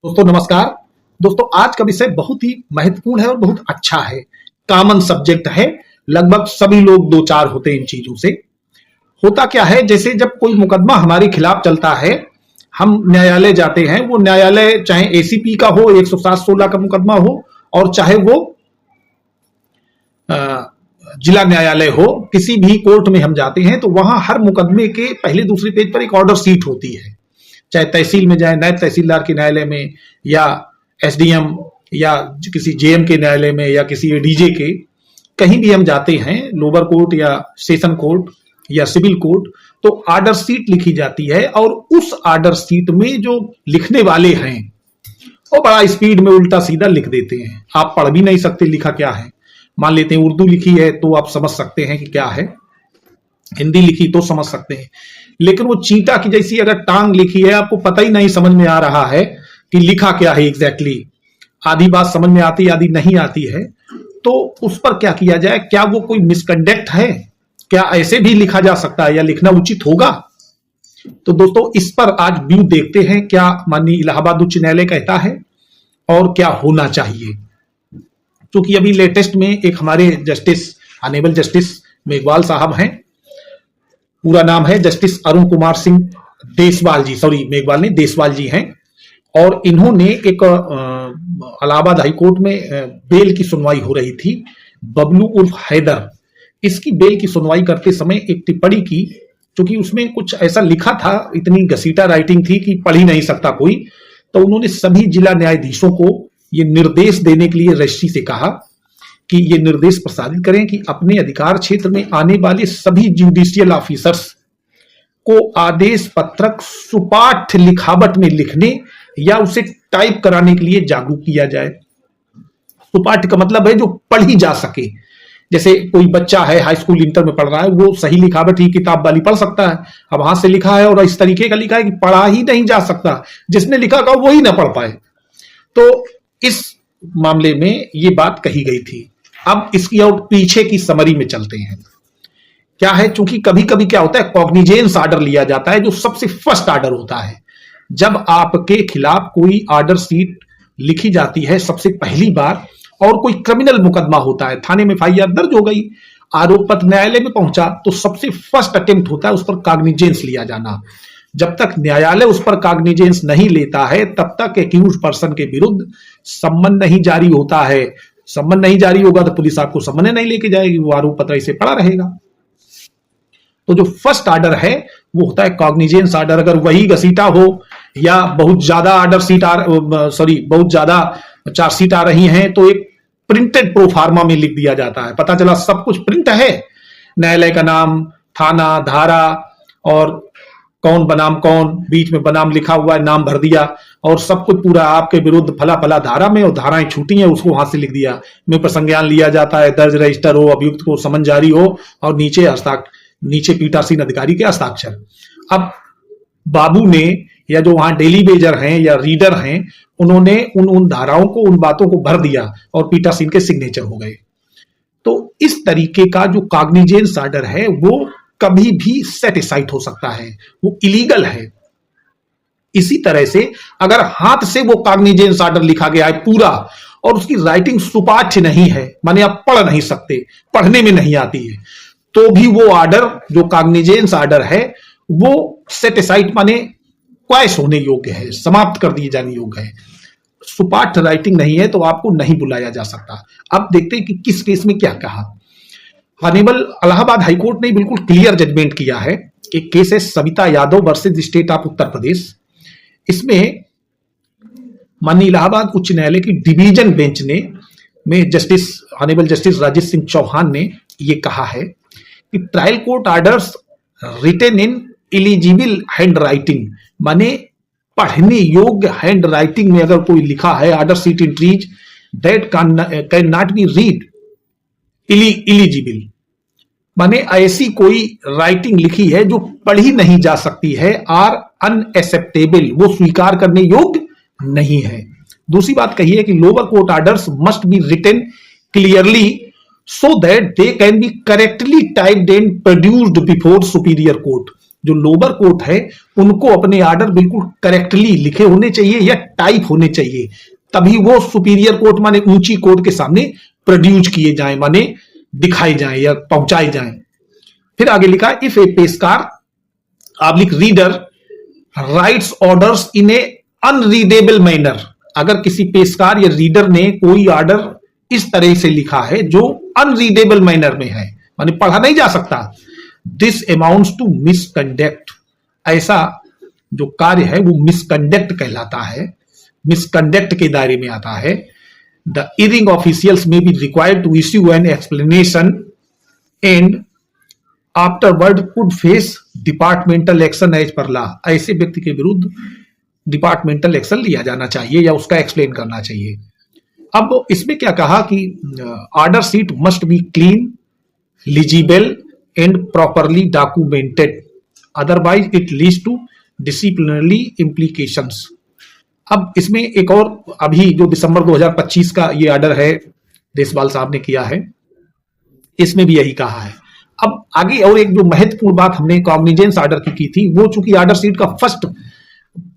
दोस्तों नमस्कार। दोस्तों आज का विषय बहुत ही महत्वपूर्ण है और बहुत अच्छा है। कॉमन सब्जेक्ट है, लगभग सभी लोग दो चार होते हैं इन चीजों से। होता क्या है, जैसे जब कोई मुकदमा हमारे खिलाफ चलता है, हम न्यायालय जाते हैं। वो न्यायालय चाहे एसीपी का हो, 107/16 का मुकदमा हो, और चाहे वो जिला न्यायालय हो, किसी भी कोर्ट में हम जाते हैं तो वहां हर मुकदमे के पहले दूसरे पेज पर एक ऑर्डर शीट होती है। चाहे तहसील में जाए, नायब तहसीलदार के न्यायालय में, या एसडीएम, या किसी जेएम के न्यायालय में, या किसी एडीजे के, कहीं भी हम जाते हैं, लोअर कोर्ट या सेशन कोर्ट या सिविल कोर्ट, तो ऑर्डर शीट लिखी जाती है। और उस ऑर्डर शीट में जो लिखने वाले हैं वो बड़ा स्पीड में उल्टा सीधा लिख देते हैं। आप पढ़ भी नहीं सकते लिखा क्या है। मान लेते हैं उर्दू लिखी है तो आप समझ सकते हैं कि क्या है, हिंदी लिखी तो समझ सकते हैं, लेकिन वो चींटा की जैसी अगर टांग लिखी है, आपको पता ही नहीं समझ में आ रहा है कि लिखा क्या है एग्जैक्टली। आधी बात समझ में आती, आधी नहीं आती है, तो उस पर क्या किया जाए? क्या वो कोई मिसकंडक्ट है? क्या ऐसे भी लिखा जा सकता है या लिखना उचित होगा? तो दोस्तों इस पर आज व्यू देखते हैं, क्या माननीय इलाहाबाद उच्च न्यायालय कहता है और क्या होना चाहिए। क्योंकि अभी लेटेस्ट में एक हमारे जस्टिस, ऑनेबल जस्टिस मेघवाल साहब हैं, पूरा नाम है जस्टिस अरुण कुमार सिंह देसवाल जी, सॉरी मेघवाल नहीं, देसवाल जी हैं। और इन्होंने एक इलाहाबाद हाईकोर्ट में बेल की सुनवाई हो रही थी, बबलू उर्फ हैदर, इसकी बेल की सुनवाई करते समय एक टिप्पणी की। क्योंकि उसमें कुछ ऐसा लिखा था, इतनी घसीटा राइटिंग थी कि पढ़ ही नहीं सकता कोई, तो उन्होंने सभी जिला न्यायाधीशों को ये निर्देश देने के लिए रजिस्ट्री से कहा कि ये निर्देश प्रसारित करें कि अपने अधिकार क्षेत्र में आने वाले सभी जुडिशियल ऑफिसर्स को आदेश पत्रक सुपाठ्य लिखावट में लिखने या उसे टाइप कराने के लिए जागरूक किया जाए। सुपाठ्य का मतलब है जो पढ़ी जा सके। जैसे कोई बच्चा है, हाई स्कूल इंटर में पढ़ रहा है, वो सही लिखावट ही किताब वाली पढ़ सकता है। अब हाथ से लिखा है और इस तरीके का लिखा है कि पढ़ा ही नहीं जा सकता, जिसने लिखा का वही ना पढ़ पाए। तो इस मामले में ये बात कही गई थी। अब इसकी और पीछे की समरी में चलते हैं। क्या है, चूंकि कभी कभी क्या होता है, कॉग्निजेंस ऑर्डर लिया जाता है, जो सबसे फर्स्ट ऑर्डर होता है। जब आपके खिलाफ कोई ऑर्डर शीट लिखी जाती है सबसे पहली बार, और कोई क्रिमिनल मुकदमा होता है, थाने में एफआईआर दर्ज हो गई, आरोप पत्र न्यायालय में पहुंचा, तो सबसे फर्स्ट अटेम्प्ट होता है उस पर कॉग्निजेंस लिया जाना। जब तक न्यायालय उस पर कॉग्निजेंस नहीं लेता है, तब तक एक्यूज पर्सन के विरुद्ध सम्मन नहीं जारी होता है। सम्मन नहीं जारी होगा तो पुलिस आपको सम्मन नहीं लेके जाएगी, वो आरोप पत्र ऐसे पड़ा रहेगा। तो जो फर्स्ट ऑर्डर है वो होता है कॉग्निजेंस ऑर्डर। अगर वही घसीटा हो या बहुत ज्यादा ऑर्डर सीट बहुत ज्यादा चार्जशीट आ रही हैं, तो एक प्रिंटेड प्रोफार्मा में लिख दिया जाता है। पता चला सब कुछ प्रिंट है, न्यायालय का नाम, थाना, धारा और कौन बनाम कौन, बीच में बनाम लिखा हुआ है, नाम भर दिया, और सब कुछ पूरा आपके विरुद्ध फला फला धारा में, और धाराएं छूटी हैं उसको हाथ से लिख दिया। में प्रसंज्ञान लिया जाता है, दर्ज रजिस्टर हो, अभियुक्त को समन जारी हो, और नीचे पीठासीन अधिकारी के हस्ताक्षर। अब बाबू ने या जो वहां डेली बेजर हैं या रीडर हैं, उन्होंने उन धाराओं को, उन बातों को भर दिया और पीठासीन के सिग्नेचर हो गए। तो इस तरीके का जो कॉग्निजेंस ऑर्डर है वो कभी भी सेट असाइड हो सकता है, वो इलीगल है। इसी तरह से अगर हाथ से वो कॉग्निजेंस ऑर्डर लिखा गया है पूरा, और उसकी राइटिंग सुपाठ्य नहीं है, माने आप पढ़ नहीं सकते, पढ़ने में नहीं आती है, तो भी वो ऑर्डर जो कॉग्निजेंस ऑर्डर है वो सेट असाइड माने क्वैश होने योग्य है, समाप्त कर दिए जाने योग्य है। सुपाठ्य राइटिंग नहीं है तो आपको नहीं बुलाया जा सकता। अब देखते हैं कि किस केस में क्या कहा। ऑनेबल इलाहाबाद हाईकोर्ट ने बिल्कुल क्लियर जजमेंट किया है। एक केस है Savita Yadav versus state of Uttar Pradesh. इसमें माननीय इलाहाबाद उच्च न्यायालय की डिवीजन बेंच ने में justice honourable justice Rajesh Singh Chauhan ने यह कहा है कि trial court orders written in eligible handwriting, माने पढ़ने योग्य हैंड राइटिंग में अगर कोई लिखा है, order sheet entries that can not be read eligible, माने ऐसी कोई राइटिंग लिखी है जो पढ़ी नहीं जा सकती है, आर अनएक्सेप्टेबल, वो स्वीकार करने योग्य नहीं है। दूसरी बात कही है कि lower court orders must be written clearly so that they can be correctly typed and produced before superior court. जो लोअर कोर्ट है उनको अपने ऑर्डर बिल्कुल करेक्टली लिखे होने चाहिए या टाइप होने चाहिए, तभी वो सुपीरियर कोर्ट माने ऊंची कोर्ट के सामने प्रोड्यूस किए जाएं, माने दिखाए जाएं या पहुंचाए जाएं। फिर आगे लिखा, if a peshkar oblique reader writes orders in a unreadable manner, अगर किसी पेशकार या रीडर ने कोई ऑर्डर इस तरह से लिखा है जो अनरीडेबल मैनर में है, माने पढ़ा नहीं जा सकता, दिस अमाउंट्स टू मिसकंडक्ट, ऐसा जो कार्य है वो मिसकंडक्ट कहलाता है, मिसकंडक्ट के दायरे में आता है। The erring officials may be required to issue an explanation and afterward could face departmental action as per law, ऐसे व्यक्ति के विरुद्ध डिपार्टमेंटल एक्शन लिया जाना चाहिए या उसका एक्सप्लेन करना चाहिए। अब इसमें क्या कहा कि order sheet must be clean, legible and properly documented, otherwise it leads to disciplinary implications. अब इसमें एक और अभी जो दिसंबर 2025 का ये ऑर्डर है देशपाल साहब ने किया है, इसमें भी यही कहा है। अब आगे और एक जो महत्वपूर्ण बात हमने कॉग्निजेंस ऑर्डर की थी, वो चूंकि ऑर्डर शीट का फर्स्ट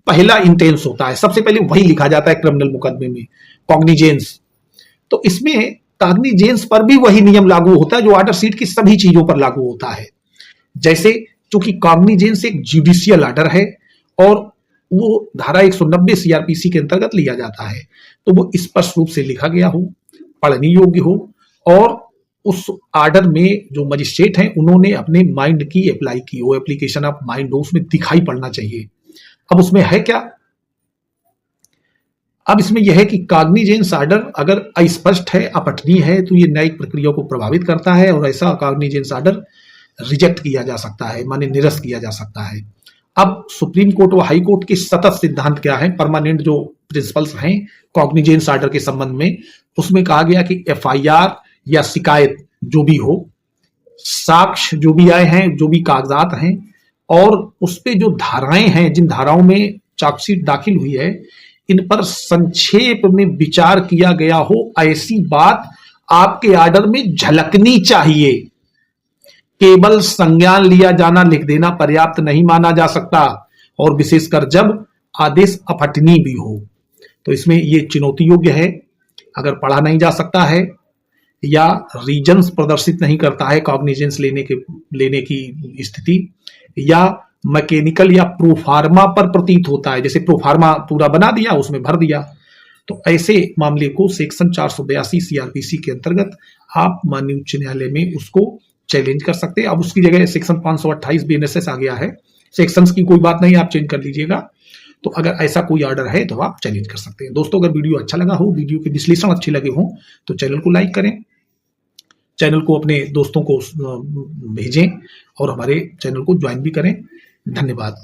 पहला इंटेंस होता है, सबसे पहले वही लिखा जाता है क्रिमिनल मुकदमे में, कॉग्निजेंस। तो इसमें कॉग्निजेंस पर भी वही नियम लागू होता है जो ऑर्डर शीट की सभी चीजों पर लागू होता है। जैसे चूंकि कॉग्निजेंस एक जुडिशियल ऑर्डर है और वो धारा 190 सीआरपीसी के अंतर्गत लिया जाता है, तो वो स्पष्ट रूप से लिखा गया हो, पढ़ने योग्य हो, और उस ऑर्डर में जो मजिस्ट्रेट हैं उन्होंने अपने माइंड की अप्लाई की हो, एप्लीकेशन ऑफ माइंड हो, उसमें दिखाई पड़ना चाहिए। अब उसमें है क्या, अब इसमें यह है कि कॉग्निजेंस ऑर्डर अगर अस्पष्ट है, अपठनीय है, तो ये न्यायिक प्रक्रिया को प्रभावित करता है और ऐसा कॉग्निजेंस ऑर्डर रिजेक्ट किया जा सकता है, माने निरस्त किया जा सकता है। अब सुप्रीम कोर्ट और हाई कोर्ट के सतत सिद्धांत क्या है, परमानेंट जो प्रिंसिपल्स हैं कॉग्निजेंस ऑर्डर के संबंध में, उसमें कहा गया कि एफआईआर या शिकायत जो भी हो, साक्ष्य जो भी आए हैं, जो भी कागजात हैं, और उस पे जो धाराएं हैं, जिन धाराओं में चार्जशीट दाखिल हुई है, इन पर संक्षेप में विचार किया गया हो, ऐसी बात आपके ऑर्डर में झलकनी चाहिए। केवल संज्ञान लिया जाना, लिख देना पर्याप्त नहीं माना जा सकता, और विशेषकर जब आदेश अपठनीय भी हो। तो इसमें ये चुनौती योग्य है। अगर पढ़ा नहीं जा सकता है या रीजन्स प्रदर्शित नहीं करता है कॉग्निजेंस लेने की स्थिति, या मैकेनिकल या प्रोफार्मा पर प्रतीत होता है, जैसे प्रोफार्मा पूरा बना दिया उसमें भर दिया, तो ऐसे मामले को सेक्शन 482 सीआरपीसी के अंतर्गत आप माननीय उच्च न्यायालय में उसको चैलेंज कर सकते हैं। अब उसकी जगह सेक्शन 528 बीएनएसएस आ गया है, सेक्शंस की कोई बात नहीं, आप चेंज कर लीजिएगा। तो अगर ऐसा कोई ऑर्डर है तो आप चैलेंज कर सकते हैं। दोस्तों, अगर वीडियो अच्छा लगा हो, वीडियो के विश्लेषण अच्छे लगे हो, तो चैनल को लाइक करें, चैनल को अपने दोस्तों को भेजें और हमारे चैनल को ज्वाइन भी करें। धन्यवाद।